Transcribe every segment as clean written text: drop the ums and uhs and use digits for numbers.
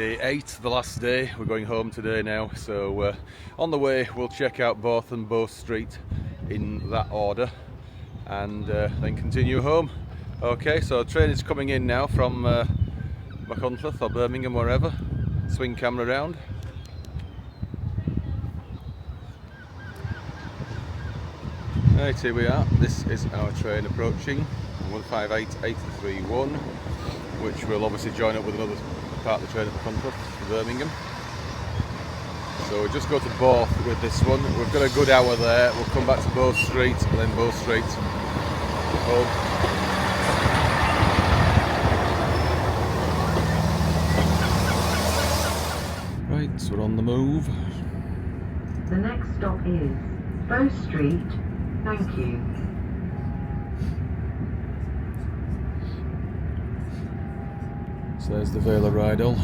Day 8, the last day. We're going home today now, so on the way we'll check out Borth and Bow Street in that order and then continue home. Okay, so train is coming in now from Machynlleth or Birmingham, wherever. Swing camera round. Right, here we are. This is our train approaching 158831, which will obviously join up with another part of the train at Machynlleth to Birmingham. So we'll just go to Borth with this one. We've got a good hour there. We'll come back to Bow Street and then Bow Street home. Right, so we're on the move. The next stop is Bow Street. Thank you. So there's the Vale of Rydal.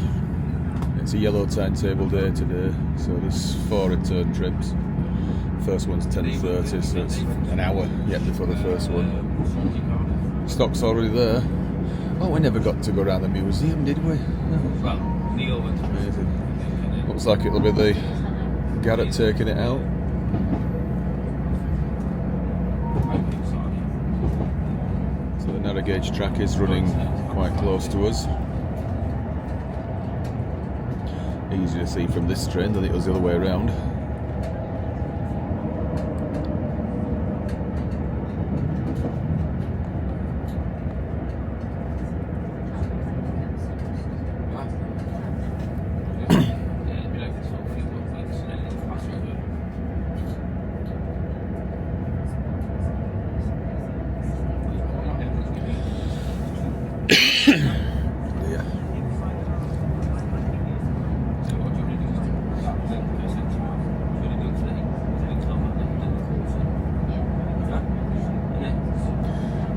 It's a yellow timetable day today, so there's 4 return trips. First one's 10:30, so it's an hour yet before the first one. Stock's already there. Oh, we never got to go around the museum, did we? No. Amazing. Looks like it'll be the Garrett taking it out. So the narrow gauge track is running quite close to us. Easier to see from this train than it was the other way around.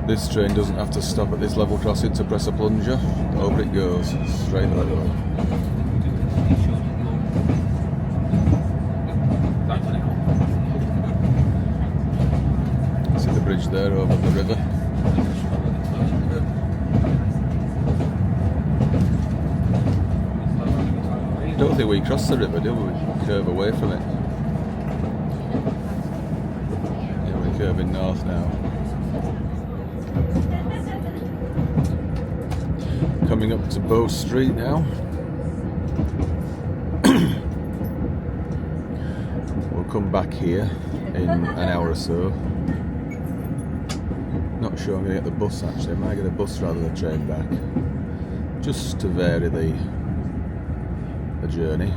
This train doesn't have to stop at this level crossing to press a plunger. Over it goes, straight over. See the bridge there over the river. I don't think we cross the river, do we? We curve away from it. Yeah, we're curving north now. Coming up to Bow Street now. We'll come back here in an hour or so. Not sure I'm going to get the bus actually. I might get a bus rather than a train back, just to vary the journey.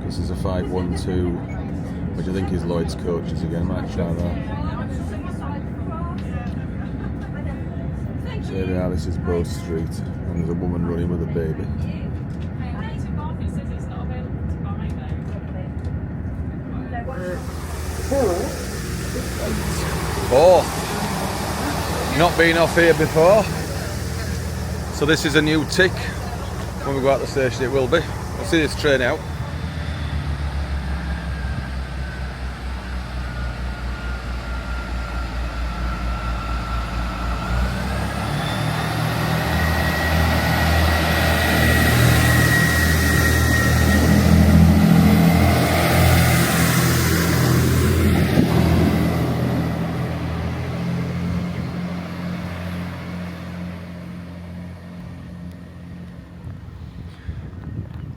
This is a 512, which I think is Lloyd's coaches again. I might try that. There we are, this is Bow Street, and there's a woman running with a baby. Borth. Not been off here before. So this is a new tick. When we go out the station it will be. We'll see this train out.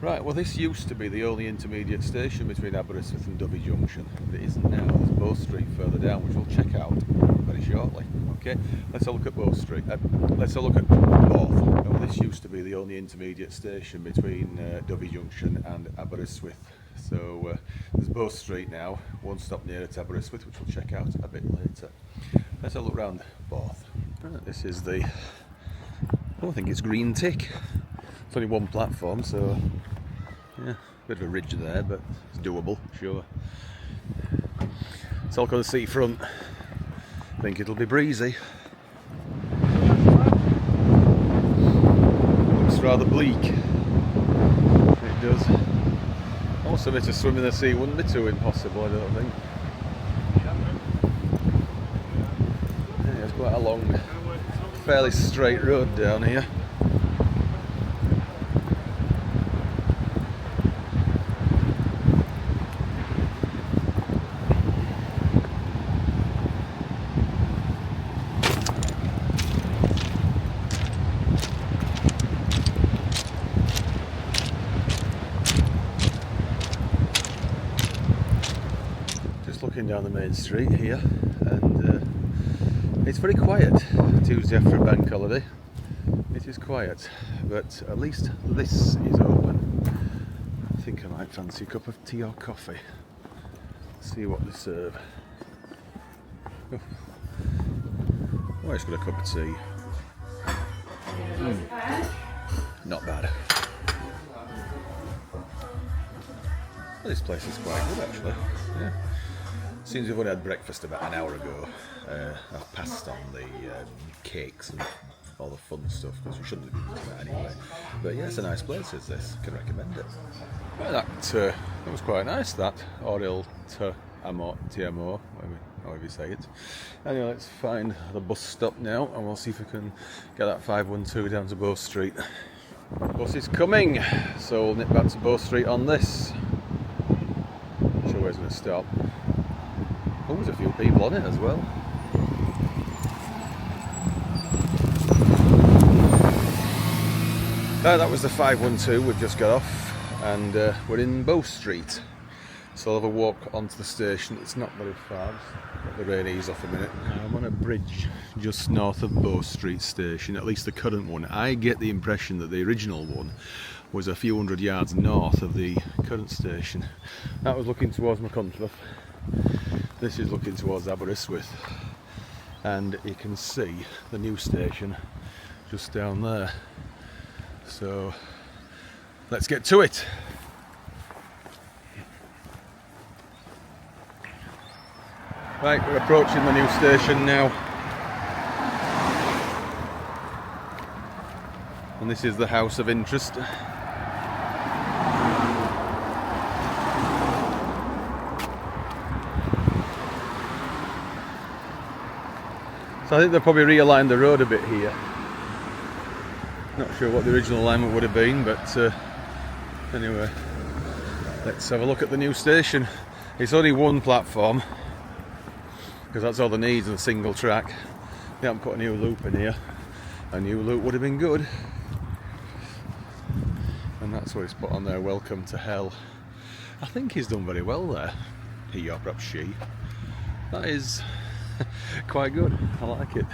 Right, well this used to be the only intermediate station between Aberystwyth and Dovey Junction, but it isn't now. There's Bow Street further down, which we'll check out very shortly. Okay, let's have a look at Bow Street. Let's have a look at Borth. Well, this used to be the only intermediate station between Dovey Junction and Aberystwyth. So there's Bow Street now, one stop nearer to Aberystwyth, which we'll check out a bit later. Let's have a look round Borth. This is the, I think it's green tick. It's only one platform, so yeah, bit of a ridge there, but it's doable, sure. It's all on the seafront. I think it'll be breezy. Looks rather bleak. It does. Also, a bit of swim in the sea wouldn't be too impossible, I don't think. Yeah, it's quite a long, fairly straight road down here. walking down the main street here, and it's very quiet. Tuesday after a bank holiday, it is quiet, but at least this is open. I think I might fancy a cup of tea or coffee. See what they serve. Oh, it's got a cup of tea. Not bad. Well, this place is quite good actually. Yeah. Seems we've only had breakfast about an hour ago. I've passed on the cakes and all the fun stuff because we shouldn't have been doing that anyway. But yeah, it's a nice place, is this? Can recommend it. Well, that was quite nice, that. Oriel TMO, however you say it. Anyway, let's find the bus stop now and we'll see if we can get that 512 down to Bow Street. Bus is coming, so we'll nip back to Bow Street on this. Not sure where it's going to stop. Oh, there's a few people on it as well. That was the 512 we've just got off, and we're in Bow Street. So I'll have a walk onto the station. It's not very far. Let the rain ease off a minute. I'm on a bridge just north of Bow Street station, at least the current one. I get the impression that the original one was a few hundred yards north of the current station. That was looking towards Machynlleth. This is looking towards Aberystwyth. And you can see the new station just down there. So let's get to it. Right, we're approaching the new station now. And this is the house of interest. So I think they've probably realigned the road a bit here. Not sure what the original alignment would have been, but anyway, let's have a look at the new station. It's only one platform, because that's all they need, is a single track. They haven't put a new loop in here. A new loop would have been good. And that's what he's put on there, welcome to hell. I think he's done very well there. He, or perhaps she. That is quite good, I like it.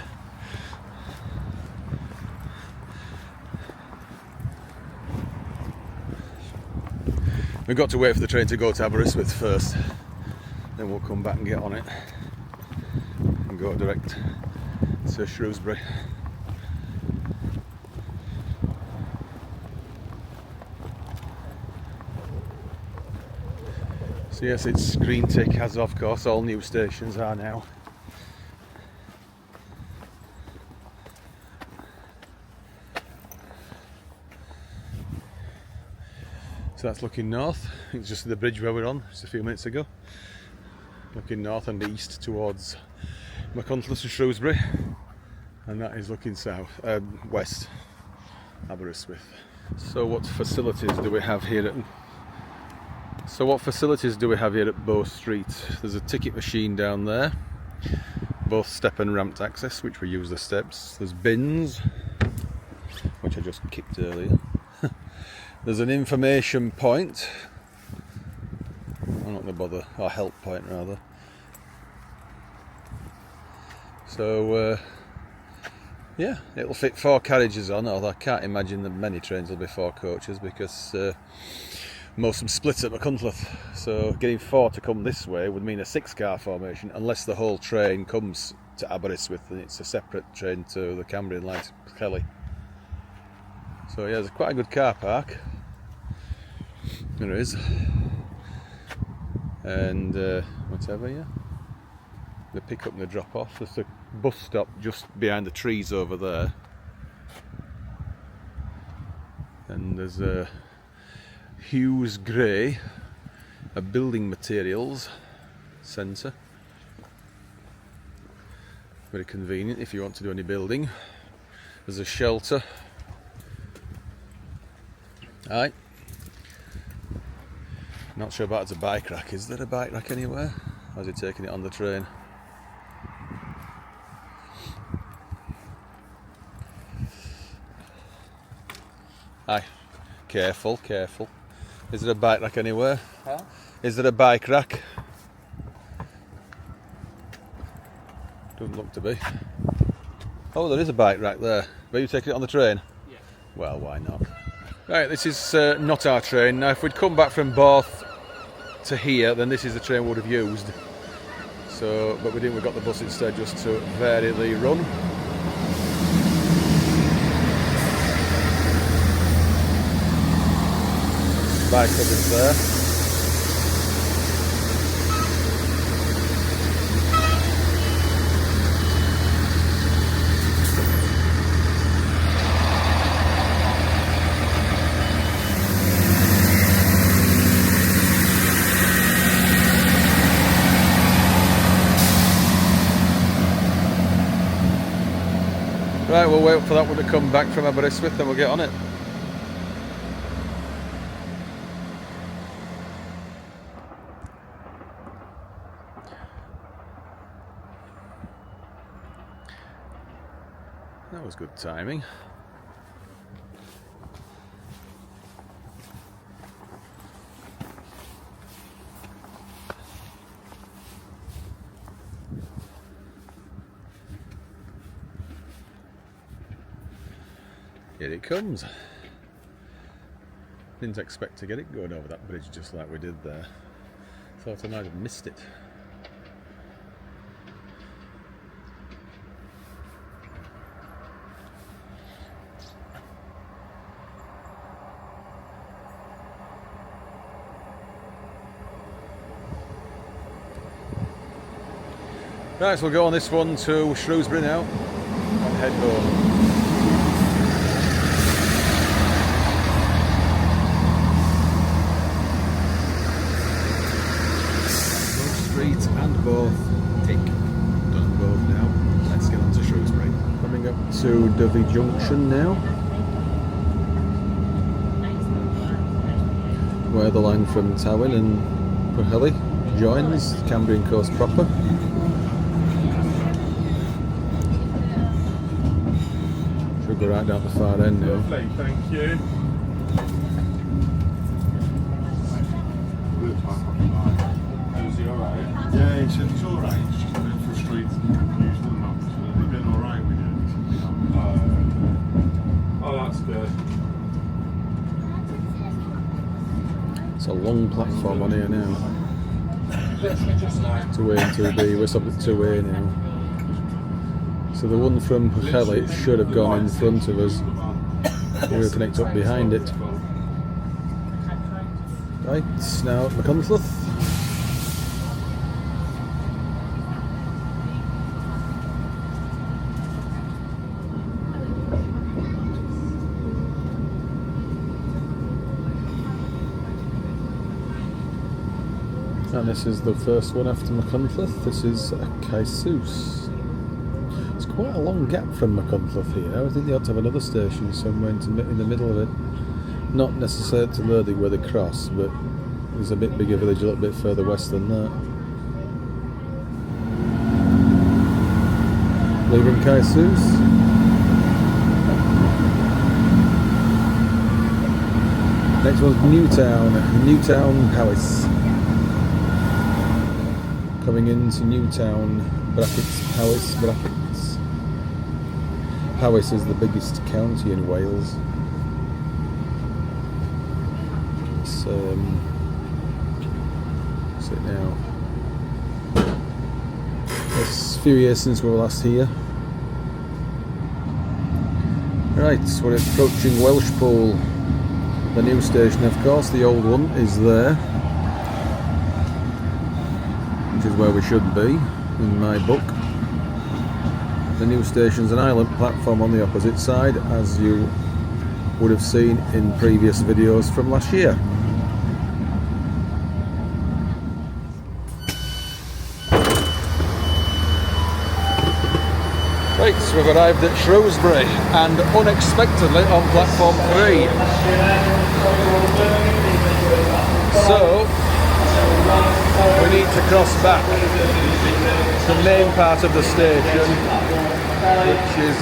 We've got to wait for the train to go to Aberystwyth first, then we'll come back and get on it and go direct to Shrewsbury. So yes, it's green tick, as of course all new stations are now. So that's looking north. It's just the bridge where we're on just a few minutes ago. Looking north and east towards Machynlleth and Shrewsbury, and that is looking south, west, Aberystwyth. So what facilities do we have here at Bow Street? There's a ticket machine down there, both step and ramped access, which we use the steps. There's bins, which I just kicked earlier. There's an information point. I'm not going to bother, or help point rather. So yeah, it'll fit 4 carriages on, although I can't imagine that many trains will be 4 coaches because most of them split at Machynlleth. So getting 4 to come this way would mean a 6-car formation, unless the whole train comes to Aberystwyth and it's a separate train to the Cambrian line to Kelly. So yeah, there's quite a good car park. There is. And whatever, yeah. The pick up and the drop off. There's a bus stop just behind the trees over there. And there's a Hughes Gray, a building materials centre. Very convenient if you want to do any building. There's a shelter. Aye. Not sure about a bike rack. Is there a bike rack anywhere? Or is he taking it on the train? Aye. Careful, careful. Is there a bike rack anywhere? Huh? Is there a bike rack? Doesn't look to be. Oh, there is a bike right there. Are you taking it on the train? Yeah. Well, why not? Right, this is not our train. Now, if we'd come back from Borth to here, then this is the train we would have used. So, but we didn't. We got the bus instead, just to vary the run. Bike coverage there. Right, we'll wait for that one to come back from Aberystwyth, then we'll get on it. That was good timing. Here it comes. Didn't expect to get it going over that bridge just like we did there. Thought I might have missed it. Right, so we'll go on this one to Shrewsbury now and head home. Street and Borth tick. Done both now. Let's get on to Shrewsbury. Coming up to Dovey Junction now, where the line from Tywyn and Pwllheli joins Cambrian Coast proper. Should go right down the far end now. Lovely, thank you. Yeah, he said it's alright, it's just a bit frustrating using the maps. They've been alright with it. Oh, that's good. It's a long platform on here now. 2A and 2B, we're stopped at 2A now. So the one from Pwllheli should have gone in front of us. We'll connect up behind it. Right, now at Machynlleth. And this is the first one after Machynlleth. This is Caesws. It's quite a long gap from Machynlleth here. I think they ought to have another station somewhere in the middle of it. Not necessarily to Lurdy where they cross, but there's a bit bigger village a little bit further west than that. Leaving Caesws. Next one's Newtown Powys. Coming into Newtown, brackets, Powys, brackets. Powys is the biggest county in Wales. It's, what's it now? It's a few years since we were last here. Right, so we're approaching Welshpool. The new station, of course, the old one is there. Which is where we should be, in my book. The new station's an island platform on the opposite side, as you would have seen in previous videos from last year. Right, so we've arrived at Shrewsbury, and unexpectedly on platform 3. So, we need to cross back the main part of the station, which is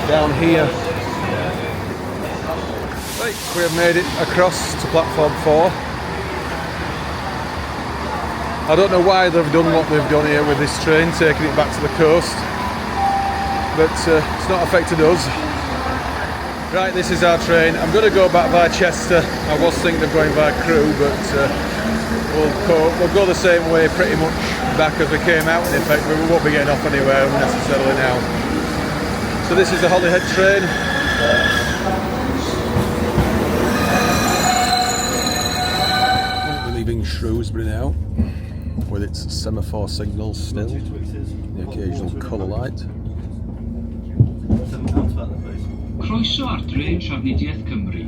down here. Right, we have made it across to platform 4. I don't know why they've done what they've done here with this train, taking it back to the coast, but it's not affected us. Right, this is our train. I'm going to go back via Chester. I was thinking of going via Crewe, but we'll go the same way pretty much back as we came out. In fact, we won't be getting off anywhere necessarily now. So this is the Holyhead train. We're leaving Shrewsbury now, with its semaphore signals still, the occasional colour light. Croeso ar drên Trafnidiaeth Cymru.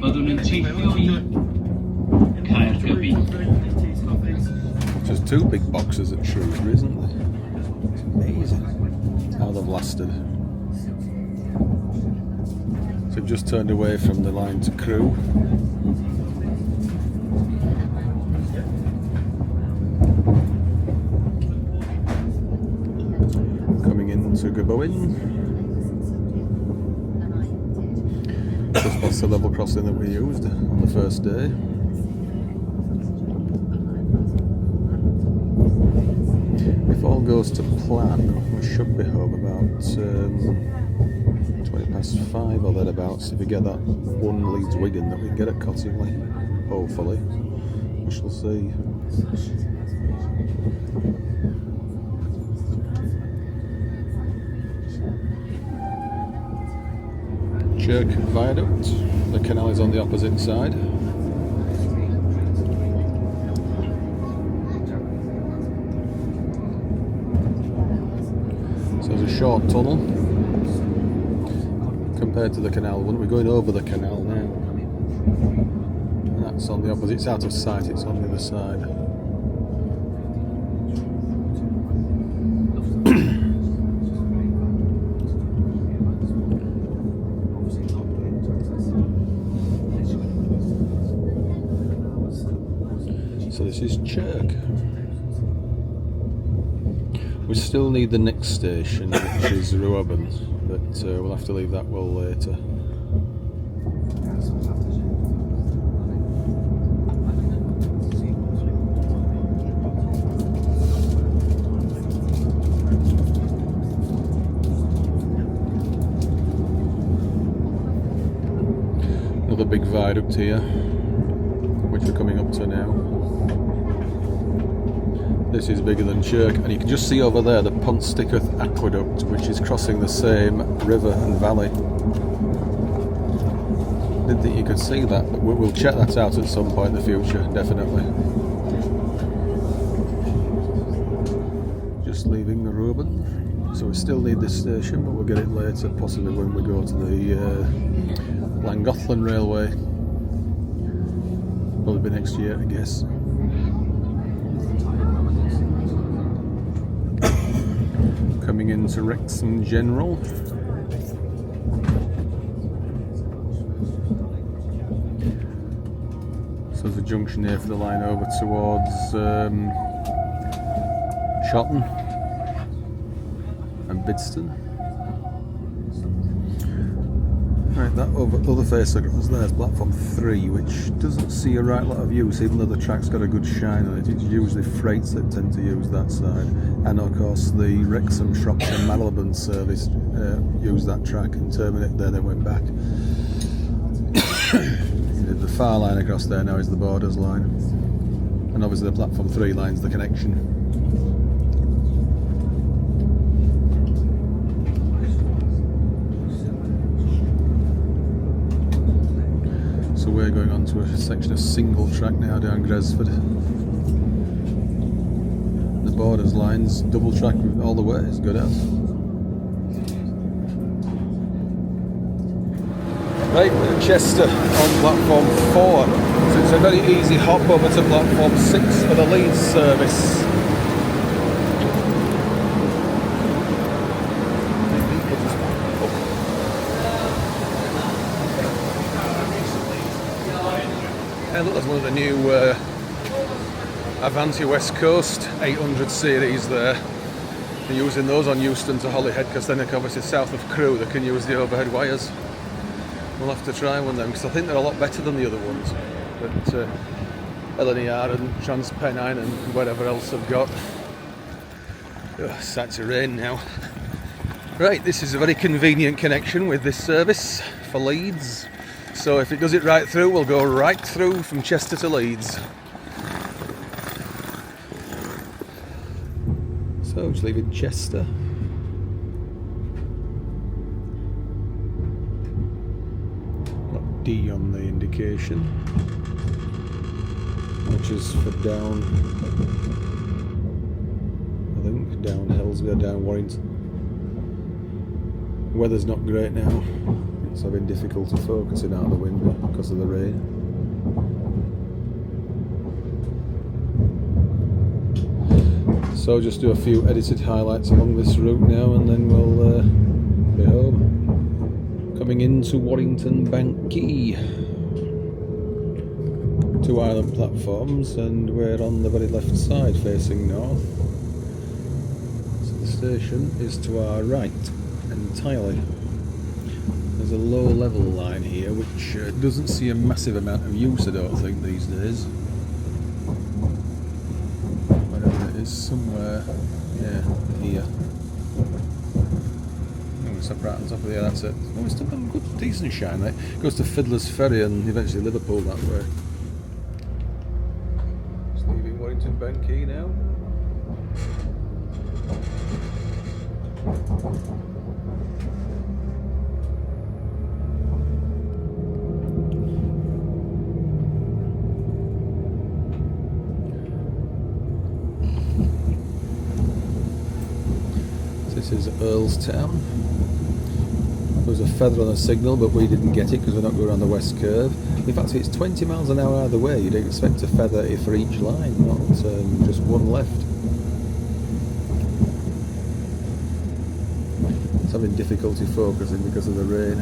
Byddwn yn teithio I Caergybi. Just two big boxes at Shrewsbury, isn't there? It's amazing how they've lasted. So we've just turned away from the line to Crewe. Coming into Gaboin. That's the level crossing that we used on the first day. If all goes to plan, we should be home about 5:20 or thereabouts. If we get that one Leeds Wigan that we can get at Cottingley, hopefully. We shall see. Chirk Viaduct. The canal is on the opposite side. So there's a short tunnel compared to the canal one. We're going over the canal now. And that's on the opposite. It's out of sight. It's on the other side. So this is Chirk. We still need the next station, which is Reuben, but we'll have to leave that well later. Another big viaduct here, which we're coming up to now. This is bigger than Chirk, and you can just see over there the Ponsticketh Aqueduct, which is crossing the same river and valley. Didn't think you could see that, but we'll check that out at some point in the future, definitely. Just leaving the Reuben, so we still need this station, but we'll get it later, possibly when we go to the Llangollen Railway. Probably be next year, I guess. Coming into Wrexham General. So there's a junction here for the line over towards Chotton and Bidston. Right, that other face across there is platform 3, which doesn't see a right lot of use, even though the track's got a good shine on it. It's usually freights that tend to use that side, and of course the Wrexham, Shropshire, Marylebone service used that track and terminated there, then went back. The far line across there now is the Borders line, and obviously the platform 3 line's the connection. So we're going on to a section of single track now down Gresford. The Borders line's double track all the way, it's good as. Right, we're at Chester on platform 4. So it's a very easy hop over to platform 6 for the Leeds service. And look, there's one of the new Avanti West Coast 800 series there. They're using those on Euston to Holyhead, because then obviously south of Crewe they can use the overhead wires. We'll have to try one of them, because I think they're a lot better than the other ones. But LNER and TransPennine and whatever else I've got. It's starting to rain now. Right, this is a very convenient connection with this service for Leeds. So if it does it right through, we'll go right through from Chester to Leeds. So just leaving Chester. Got D on the indication, which is for down, I think, down Hillsborough, down Warrington. The weather's not great now. It's having difficulty focusing out of the window because of the rain. So just do a few edited highlights along this route now, and then we'll be home. Coming into Warrington Bank Quay. 2 island platforms, and we're on the very left side facing north. So the station is to our right entirely. There's a low level line here which doesn't see a massive amount of use, I don't think, these days. Wherever it is, somewhere, yeah, here. Oh, it's up right on top of there, that's it. Oh, it's still got a good, decent shine, right? It goes to Fiddler's Ferry and eventually Liverpool that way. Just leaving Warrington Bank Quay now. This is Earlstown. There was a feather on the signal, but we didn't get it because we're not going around the west curve. In fact, if it's 20 miles an hour either way, you'd expect a feather for each line, not just one left. It's having difficulty focusing because of the rain.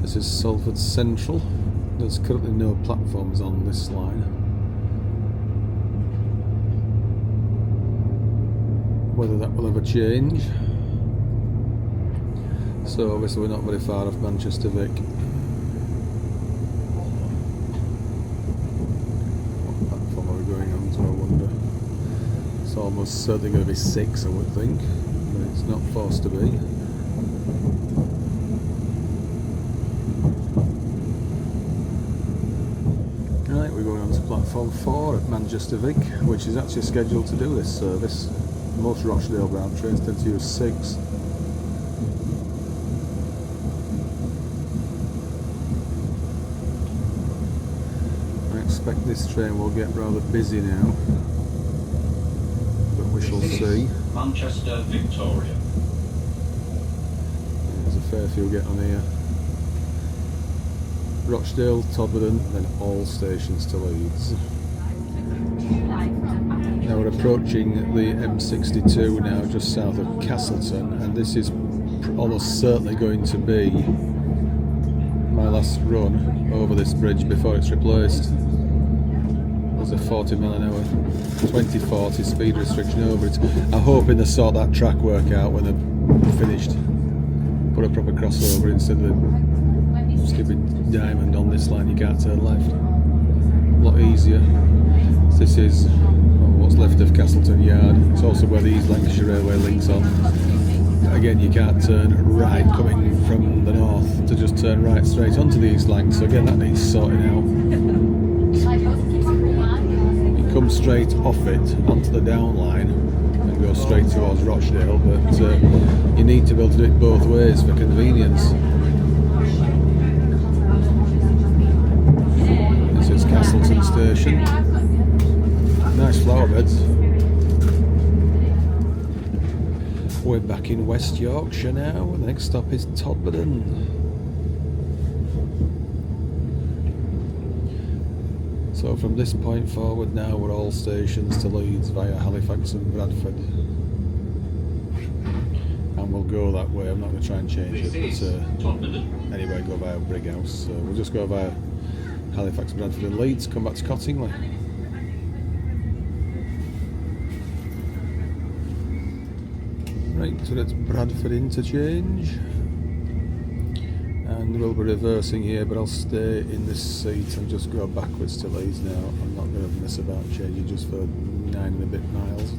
This is Salford Central. There's currently no platforms on this line. Whether that will ever change. So obviously we're not very far off Manchester Vic. What platform are we going on to, I wonder? It's almost certainly going to be 6, I would think, but it's not forced to be. Right, we're going on to platform 4 at Manchester Vic, which is actually scheduled to do this service. Most Rochdale bound trains tend to use 6. I expect this train will get rather busy now, but we shall see. Manchester Victoria. There's a fair few getting on here. Rochdale, Todmorden, then all stations to Leeds. Now we're approaching the M62 now, just south of Castleton, and this is almost certainly going to be my last run over this bridge before it's replaced. There's a 40 mile an hour, 20-40 speed restriction over it. I'm hoping they sort that track work out when they're finished. Put a proper crossover instead of the stupid diamond on this line. You can't turn left. A lot easier. This is what's left of Castleton Yard. It's also where the East Lancashire Railway links on. Again, you can't turn right coming from the north to just turn right straight onto the East Lanc. So again, that needs sorting out. You come straight off it onto the down line and go straight towards Rochdale, but you need to be able to do it both ways for convenience. This is Castleton Station. Nice flower beds. We're back in West Yorkshire now. The next stop is Todmorden. So from this point forward now we're all stations to Leeds via Halifax and Bradford. And we'll go that way. I'm not going to try and change it, but anyway, go via Brighouse. So we'll just go via Halifax, Bradford and Leeds, come back to Cottingley. Right, so that's Bradford interchange. And we'll be reversing here, but I'll stay in this seat and just go backwards to Leeds now. I'm not going to mess about changing just for 9 and a bit miles.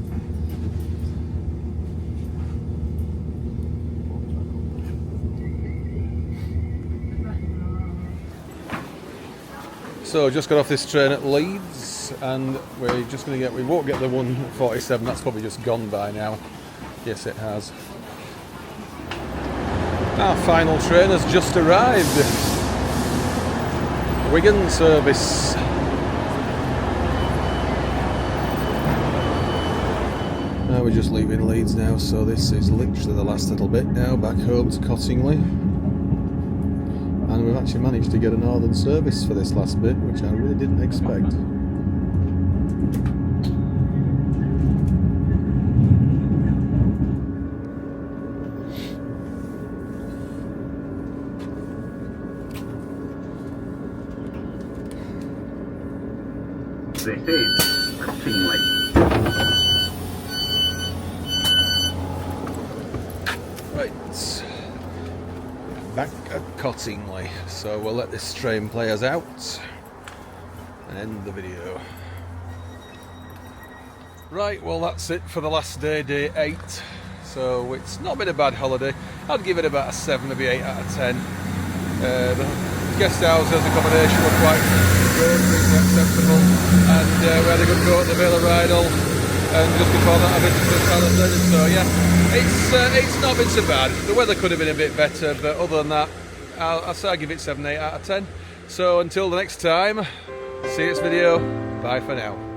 So just got off this train at Leeds, and we're just going to we won't get the 147, that's probably just gone by now. Yes, it has. Our final train has just arrived. Wigan service. Now we're just leaving Leeds now, so this is literally the last little bit now, back home to Cottingley. And we've actually managed to get a northern service for this last bit, which I really didn't expect. This is Cottingley. Right, back at Cottingley. So we'll let this train play us out and end the video. Right, well that's it for the last day, day 8. So it's not been a bad holiday. I'd give it about a 7, maybe 8 out of 10. The guest houses, accommodation were quite good, reasonably acceptable, and we had a good go at the Vale of Rydal, and just before that I've been to the Palace. So yeah, it's not been so bad. The weather could have been a bit better, but other than that, I'll say I give it 7, 8 out of 10. So until the next time, see you next video. Bye for now.